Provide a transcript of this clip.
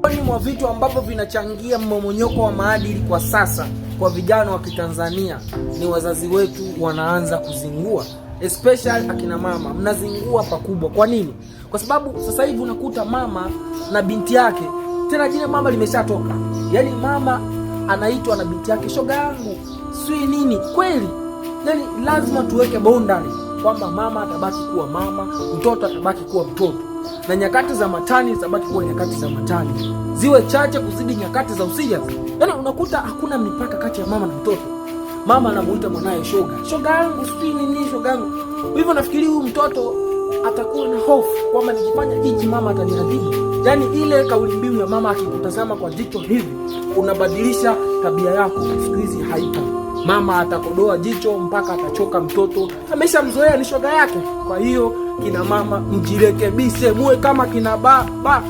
Miongoni mwa vitu ambavyo vinachangia mmomonyoko wa maadili kwa sasa kwa vijana wa Kitanzania ni wazazi wetu wanaanza kuzingua, especially akina mama. Mnazingua pakubwa. Kwa nini? Kwa sababu sasa hivi unakuta mama na binti yake, tena jina mama limeshatoka. Yaani mama anaitwa na binti yake shoga yangu, sui nini. Kweli? Yaani lazima tuweke boundary kwamba mama atabaki kuwa mama, mtoto atabaki kuwa mtoto, na nyakati za matani zitabaki kuwa nyakati za matani, ziwe chache kuzidi nyakati za usija. Yaani unakuta hakuna mipaka kati ya mama na mtoto. Mama anamuita mwanae shoga yangu, sijui nini shoga yangu. Hivyo nafikiri huyu mtoto atakuwa na hofu kwamba nikifanya hichi mama ataniadhibu. Yaani ile kauli mbiu ya mama akikutazama kwa jicho hivi, unabadilisha tabia yako. Siku hizi haipo. Mama atakodoa jicho mpaka atachoka, mtoto ameshamzoea ni shoga yake. Kwa hiyo kina mama mjirekebishe, muwe kama kina baba.